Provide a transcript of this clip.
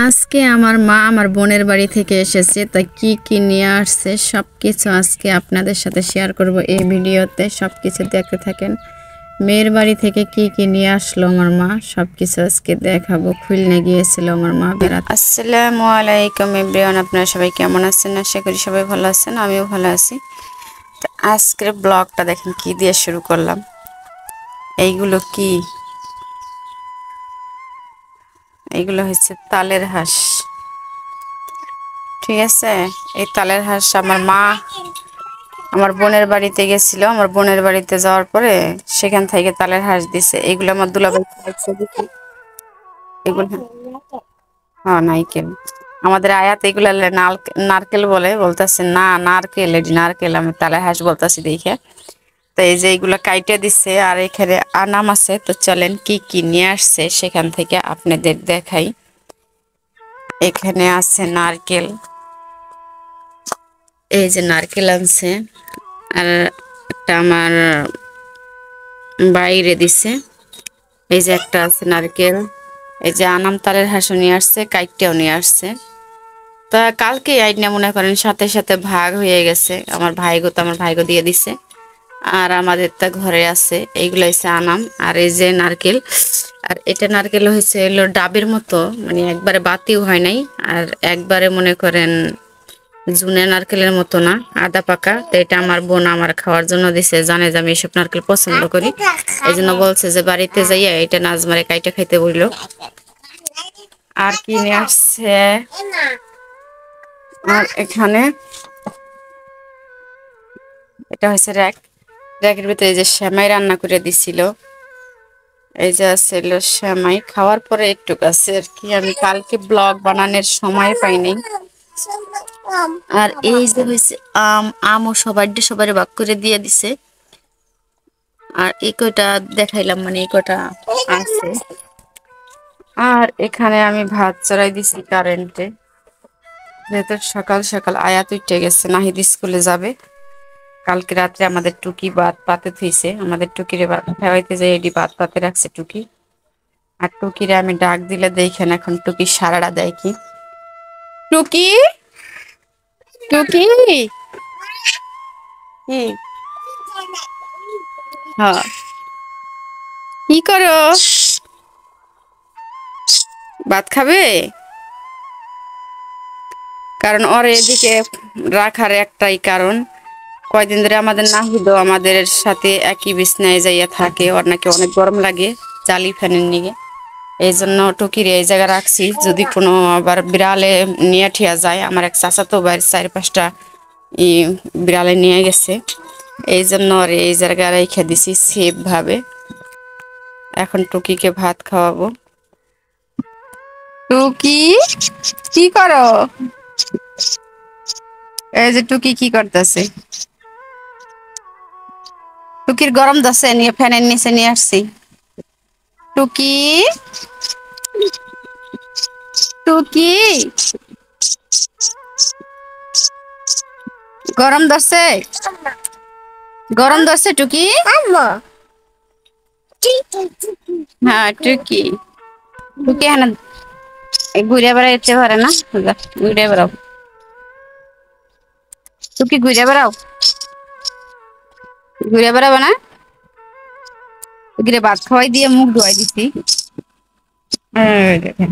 আজকে আমার মা আমার বোনের বাড়ি থেকে এসেছে, তাই কি কি নিয়ে আসছে সবকিছু আজকে আপনাদের সাথে শেয়ার করব এই ভিডিওতে। সবকিছু দেখতে থাকেন। মেয়ের বাড়ি থেকে কি কি নিয়ে আসলো আমার মা সবকিছু আজকে দেখাবো। খুলনা গিয়েছিল আমার মা বেড়াতে। আসসালামু আলাইকুম এভরিওয়ান, আপনারা সবাই কেমন আছেন? আশা করি সবাই ভালো আছেন, আমিও ভালো আছি। তো আজকের ব্লগটা দেখেন কি দিয়ে শুরু করলাম। এইগুলো কি? এইগুলো হচ্ছে তালের হাঁস, ঠিক আছে। এই তালের হাঁস আমার মা আমার বোনের বাড়িতে গেছিল। আমার বোনের বাড়িতে যাওয়ার পরে সেখান থেকে তালের হাঁস দিছে। এগুলো আমার দুলাভাই খাইছে দেখি। এগুলো হ্যাঁ নারকেল, আমাদের আয়াত এগুলা নারকেল বলে, বলতেছে না নারকেল, এটি নারকেল, আমি তালের হাঁস বলতেছি দেখে। তো এই যে এইগুলো কাইটে দিচ্ছে আর এখানে আনাম আছে। তো চলেন কি কি নিয়ে আসছে সেখান থেকে আপনাদের দেখাই। এখানে আছে নারকেল, এই যে নারকেল আনছে। আর একটা আমার বাইরে দিছে, এই যে একটা আছে নারকেল। এই যে আনাম তালের হাঁসও নিয়ে আসছে, কাইটটাও নিয়ে আসছে। তা কালকে আইনা মনে করেন সাথে সাথে ভাগ হয়ে গেছে। আমার ভাইগো দিয়ে দিছে। আর আমাদের তা ঘরে আছে। এইগুলো হচ্ছে আনাম, আর এই যে নারকেল। আর এটা নারকেল হয়েছে এলো ডাবের মতো, মানে একবারে বাতিও হয় নাই, আর একবারে মনে করেন জুনে নারকেলের মতো না, আদা পাকা। তো এটা আমার বোন আমার খাওয়ার জন্য দিছে, জানে যে আমি এসব নারকেল পছন্দ করি। এই জন্য বলছে যে বাড়িতে যাইয়া এটা নাজমারে কাইটা খাইতে বললো। আর কি নিয়ে আসছে, আর এখানে এটা হচ্ছে র্যাকের ভিতরে যে সেমাই রান্না করে দিছিল। এই যে ছিল সেমাই, খাওয়ার পরে একটু আছে আর কি। আমি কালকে ব্লগ বানানোর সময় পাইনি। আর এই যে হয়েছে আমও সবার ভাগ করে দিয়ে দিছে। আর এই কয়টা দেখাইলাম, মানে এই কয়টা আছে। আর এখানে আমি ভাত চড়াই দিছি কারেন্টে, যেহেতু সকাল সকাল আয়াত উঠে গেছে, নাহিদ স্কুলে যাবে। কালকে রাত্রে আমাদের টুকি ভাত পাতে থইছে, আমাদের টুকিরে ভাত খাওয়াইতে যাই এটি ভাত পাতে রাখছে টুকি। আর টুকিরে আমি ডাক দিলে দেখেন এখন টুকি সারাটা দেয় কি। টুকি, টুকি কি? হ্যাঁ, কি করো? ভাত খাবে? কারণ ওর এদিকে রাখার একটাই কারণ, কয়দিন ধরে আমাদের নাহিদও আমাদের সাথে একই বিছনায় যাইয়া থাকে। ওর নাকি অনেক গরম লাগে জালি ফ্যানের নিগে। এই জন্য টুকিরে এই জায়গায় রাখছি, যদি কোনো আবার বিড়ালে নিয়ে ঠিয়া যায়। আমার এক চাচাতো ভাইয়ের 4-5টা বিড়ালে নিয়ে গেছে, এই জন্য আর এই জায়গায় রেখে দিছি সেফ ভাবে। এখন টুকিকে ভাত খাওয়াবো। টুকি, কি করো? এই যে টুকি কি করতেছে, টুকির গরম দছে নিয়ে ফ্যানের নিচে নিয়ে আসছি। টুকি, টুকি গরম ধরছে, গরম ধরছে টুকি। হ্যাঁ টুকি, টুকি হ্যাঁ ঘুরে বেড়াইতে পারে না, ঘুরে বেড়াও টুকি, ঘুরে বেড়াও, ঘুরে বেড়াবে না। টুকিরে ভাত খাওয়াই দিয়ে মুখ ধোয়াই দিছি। দেখেন